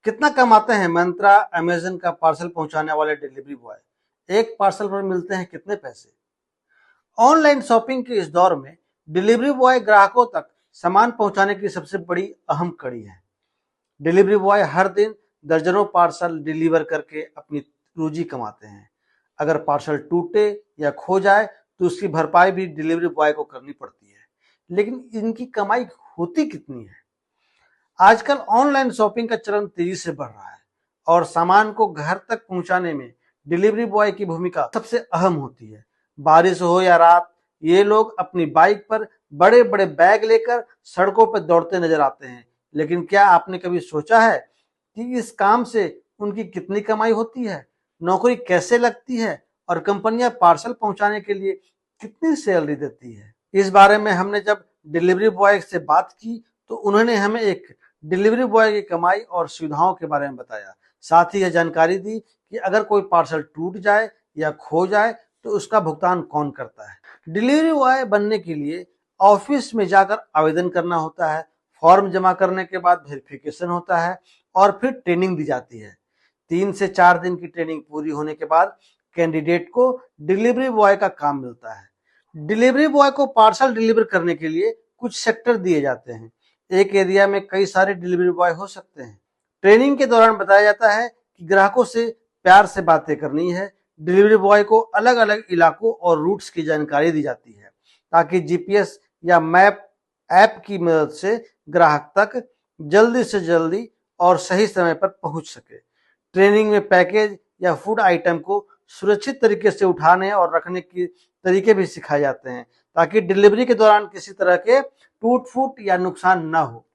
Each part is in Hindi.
कितना कमाते हैं मंत्रा अमेजन का पार्सल पहुंचाने वाले डिलीवरी बॉय? एक पार्सल पर मिलते हैं कितने पैसे? ऑनलाइन शॉपिंग के इस दौर में डिलीवरी बॉय ग्राहकों तक सामान पहुंचाने की सबसे बड़ी अहम कड़ी है। डिलीवरी बॉय हर दिन दर्जनों पार्सल डिलीवर करके अपनी रोजी कमाते हैं। अगर पार्सल टूटे या खो जाए तो उसकी भरपाई भी डिलीवरी बॉय को करनी पड़ती है। लेकिन इनकी कमाई होती कितनी है? आजकल ऑनलाइन शॉपिंग का चलन तेजी से बढ़ रहा है और सामान को घर तक पहुंचाने में डिलीवरी बॉय की भूमिका सबसे अहम होती है। बारिश हो या रात, ये लोग अपनी बाइक पर बड़े बड़े बैग लेकर सड़कों पर दौड़ते नजर आते हैं। लेकिन क्या आपने कभी सोचा है कि इस काम से उनकी कितनी कमाई होती है, नौकरी कैसे लगती है और कंपनियां पार्सल पहुंचाने के लिए कितनी सैलरी देती है? इस बारे में हमने जब डिलीवरी बॉय से बात की तो उन्होंने हमें एक डिलीवरी बॉय की कमाई और सुविधाओं के बारे में बताया। साथ ही यह जानकारी दी कि अगर कोई पार्सल टूट जाए या खो जाए तो उसका भुगतान कौन करता है। डिलीवरी बॉय बनने के लिए ऑफिस में जाकर आवेदन करना होता है, फॉर्म जमा करने के बाद वेरिफिकेशन होता है और फिर ट्रेनिंग दी जाती है। 3 से 4 दिन की ट्रेनिंग पूरी होने के बाद कैंडिडेट को डिलीवरी बॉय का काम मिलता है। डिलीवरी बॉय को पार्सल डिलीवर करने के लिए कुछ सेक्टर दिए जाते हैं। एक एरिया में कई सारे डिलीवरी बॉय हो सकते हैं। ट्रेनिंग के दौरान बताया जाता है कि ग्राहकों से प्यार से बातें करनी है। डिलीवरी बॉय को अलग अलग इलाकों और रूट्स की जानकारी दी जाती है ताकि जीपीएस या मैप ऐप की मदद से ग्राहक तक जल्दी से जल्दी और सही समय पर पहुंच सके। ट्रेनिंग में पैकेज या फूड आइटम को सुरक्षित तरीके से उठाने और रखने के तरीके भी सिखाए जाते हैं ताकि डिलीवरी के दौरान किसी तरह के टूट फूट या नुकसान ना हो।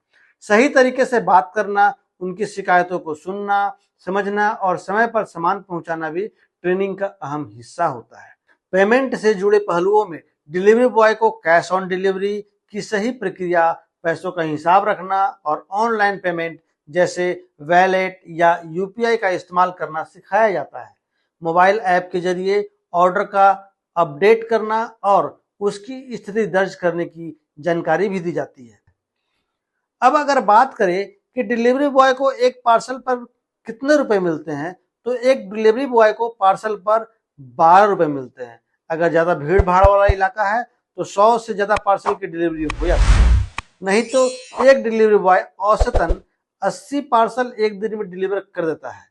सही तरीके से बात करना, उनकी शिकायतों को सुनना, समझना और समय पर सामान पहुंचाना भी ट्रेनिंग का अहम हिस्सा होता है। पेमेंट से जुड़े पहलुओं में डिलीवरी बॉय को कैश ऑन डिलीवरी की सही प्रक्रिया, पैसों का हिसाब रखना और ऑनलाइन पेमेंट जैसे वैलेट या यूपीआई का इस्तेमाल करना सिखाया जाता है। मोबाइल ऐप के जरिए ऑर्डर का अपडेट करना और उसकी स्थिति दर्ज करने की जानकारी भी दी जाती है। अब अगर बात करें कि डिलीवरी बॉय को एक पार्सल पर कितने रुपए मिलते हैं, तो एक डिलीवरी बॉय को पार्सल पर 12 रुपए मिलते हैं। अगर ज्यादा भीड़ भाड़ वाला इलाका है तो 100 से ज्यादा पार्सल की डिलीवरी हो जाती है। नहीं तो एक डिलीवरी बॉय औसतन 80 पार्सल एक दिन में डिलीवर कर देता है।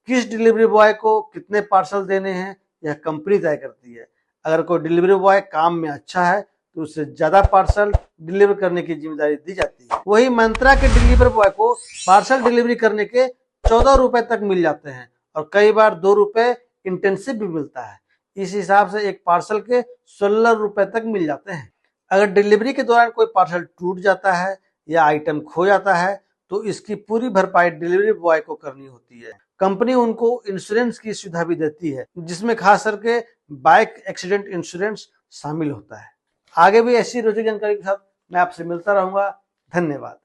किस डिलीवरी बॉय को कितने पार्सल देने हैं यह कंपनी तय करती है। अगर कोई डिलीवरी बॉय काम में अच्छा है तो उससे ज्यादा पार्सल डिलीवर करने की जिम्मेदारी दी जाती है। वही मंत्रा के डिलीवरी बॉय को पार्सल डिलीवरी करने के 14 रुपए तक मिल जाते हैं और कई बार 2 रुपए इंटेंसिव भी मिलता है। इस हिसाब से एक पार्सल के 16 रुपए तक मिल जाते हैं। अगर डिलीवरी के दौरान कोई पार्सल टूट जाता है या आइटम खो जाता है तो इसकी पूरी भरपाई डिलीवरी बॉय को करनी होती है। कंपनी उनको इंश्योरेंस की सुविधा भी देती है जिसमें खास करके बाइक एक्सीडेंट इंश्योरेंस शामिल होता है। आगे भी ऐसी रोचक जानकारी के साथ मैं आपसे मिलता रहूंगा। धन्यवाद।